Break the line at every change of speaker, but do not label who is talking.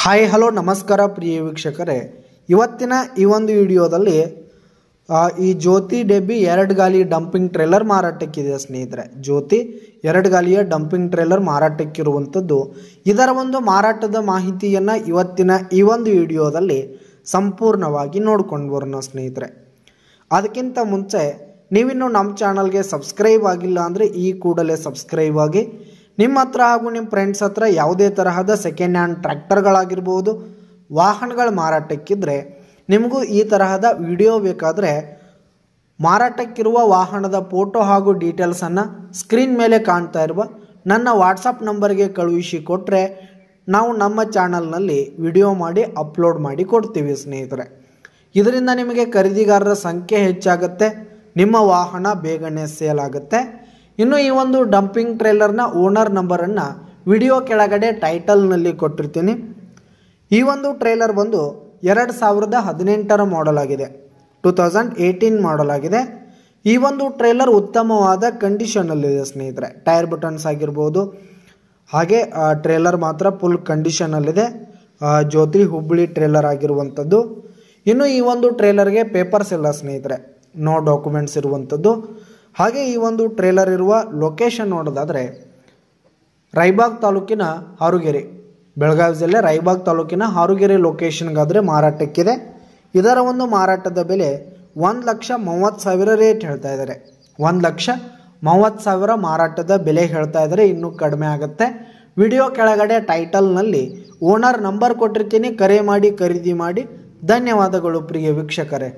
Hi hello ನಮಸ್ಕಾರ ಪ್ರಿಯ ವೀಕ್ಷಕರೇ, ಇವತ್ತಿನ ಈ ಒಂದು ವಿಡಿಯೋದಲ್ಲಿ ಈ ಜ್ಯೋತಿ ಡೆಬ್ಬಿ 2 ಗಾಲಿ ಡಂಪಿಂಗ್ ಟ್ರೇಲರ್ ಮಾರಾಟಕ್ಕಿದೆ ಸ್ನೇಹಿತರೆ. ಜ್ಯೋತಿ 2 ಗಾಲಿಯ ಡಂಪಿಂಗ್ ಟ್ರೇಲರ್ ಮಾರಾಟಕ್ಕಿರುವಂಥದ್ದು. ಇದರ ಒಂದು ಮಾರಾಟದ ಮಾಹಿತಿಯನ್ನು ಇವತ್ತಿನ ಈ ಒಂದು ವಿಡಿಯೋದಲ್ಲಿ ಸಂಪೂರ್ಣವಾಗಿ ನೋಡ್ಕೊಂಡು ಬರೋಣ ಸ್ನೇಹಿತರೆ. ಅದಕ್ಕಿಂತ ಮುಂಚೆ ನೀವಿನ್ನು ನಮ್ಮ ಚಾನಲ್ಗೆ ಸಬ್ಸ್ಕ್ರೈಬ್ ಆಗಿಲ್ಲ ಅಂದರೆ ಈ ಕೂಡಲೇ ಸಬ್ಸ್ಕ್ರೈಬ್ ಆಗಿ. ನಿಮ್ಮ ಹತ್ರ ಹಾಗೂ ನಿಮ್ಮ ಫ್ರೆಂಡ್ಸ್ ಹತ್ರ ಯಾವುದೇ ತರಹದ ಸೆಕೆಂಡ್ ಹ್ಯಾಂಡ್ ಟ್ರ್ಯಾಕ್ಟರ್ಗಳಾಗಿರ್ಬೋದು, ವಾಹನಗಳ ಮಾರಾಟಕ್ಕಿದ್ರೆ ನಿಮಗೂ ಈ ತರಹದ ವಿಡಿಯೋ ಬೇಕಾದರೆ ಮಾರಾಟಕ್ಕಿರುವ ವಾಹನದ ಫೋಟೋ ಹಾಗೂ ಡೀಟೇಲ್ಸನ್ನು ಸ್ಕ್ರೀನ್ ಮೇಲೆ ಕಾಣ್ತಾ ಇರುವ ನನ್ನ ವಾಟ್ಸಪ್ ನಂಬರ್ಗೆ ಕಳುಹಿಸಿ ಕೊಟ್ಟರೆ ನಾವು ನಮ್ಮ ಚಾನಲ್ನಲ್ಲಿ ವಿಡಿಯೋ ಮಾಡಿ ಅಪ್ಲೋಡ್ ಮಾಡಿ ಕೊಡ್ತೀವಿ ಸ್ನೇಹಿತರೆ. ಇದರಿಂದ ನಿಮಗೆ ಖರೀದಿಗಾರರ ಸಂಖ್ಯೆ ಹೆಚ್ಚಾಗುತ್ತೆ, ನಿಮ್ಮ ವಾಹನ ಬೇಗನೆ ಸೇಲ್ ಆಗುತ್ತೆ. ಇನ್ನು ಈ ಒಂದು ಡಂಪಿಂಗ್ ಟ್ರೇಲರ್ನ ಓನರ್ ನಂಬರನ್ನು ವಿಡಿಯೋ ಕೆಳಗಡೆ ಟೈಟಲ್ನಲ್ಲಿ ಕೊಟ್ಟಿರ್ತೀನಿ. ಈ ಒಂದು ಟ್ರೇಲರ್ ಬಂದು 2018 ಮಾಡೆಲ್ ಆಗಿದೆ, 2018 ಮಾಡೆಲ್ ಆಗಿದೆ. ಈ ಒಂದು ಟ್ರೇಲರ್ ಉತ್ತಮವಾದ ಕಂಡೀಷನಲ್ಲಿದೆ ಸ್ನೇಹಿತರೆ. ಟೈರ್ ಬಟನ್ಸ್ ಆಗಿರ್ಬೋದು, ಹಾಗೆ ಟ್ರೇಲರ್ ಮಾತ್ರ ಫುಲ್ ಕಂಡೀಷನಲ್ಲಿದೆ. ಜ್ಯೋತಿ ಹುಬ್ಬಳ್ಳಿ ಟ್ರೇಲರ್ ಆಗಿರುವಂಥದ್ದು. ಇನ್ನು ಈ ಒಂದು ಟ್ರೇಲರ್ಗೆ ಪೇಪರ್ಸ್ ಇಲ್ಲ ಸ್ನೇಹಿತರೆ, ನೋ ಡಾಕ್ಯುಮೆಂಟ್ಸ್ ಇರುವಂಥದ್ದು. ಹಾಗೆ ಈ ಒಂದು ಟ್ರೇಲರ್ ಇರುವ ಲೊಕೇಶನ್ ನೋಡೋದಾದರೆ ರಾಯಬಾಗ್ ತಾಲೂಕಿನ ಹಾರುಗೆರೆ, ಬೆಳಗಾವಿ ಜಿಲ್ಲೆ ರಾಯಬಾಗ್ ತಾಲೂಕಿನ ಹಾರುಗೆರೆ ಲೊಕೇಶನ್ಗಾದರೆ ಮಾರಾಟಕ್ಕಿದೆ. ಇದರ ಒಂದು ಮಾರಾಟದ ಬೆಲೆ 1,30,000 ರೇಟ್ ಹೇಳ್ತಾ ಇದ್ದಾರೆ. 1,30,000 ಮಾರಾಟದ ಬೆಲೆ ಹೇಳ್ತಾ ಇದ್ದಾರೆ. ಇನ್ನೂ ಕಡಿಮೆ ಆಗುತ್ತೆ. ವಿಡಿಯೋ ಕೆಳಗಡೆ ಟೈಟಲ್ನಲ್ಲಿ ಓನರ್ ನಂಬರ್ ಕೊಟ್ಟಿರ್ತೀನಿ, ಕರೆ ಮಾಡಿ ಖರೀದಿ ಮಾಡಿ. ಧನ್ಯವಾದಗಳು ಪ್ರಿಯ ವೀಕ್ಷಕರೇ.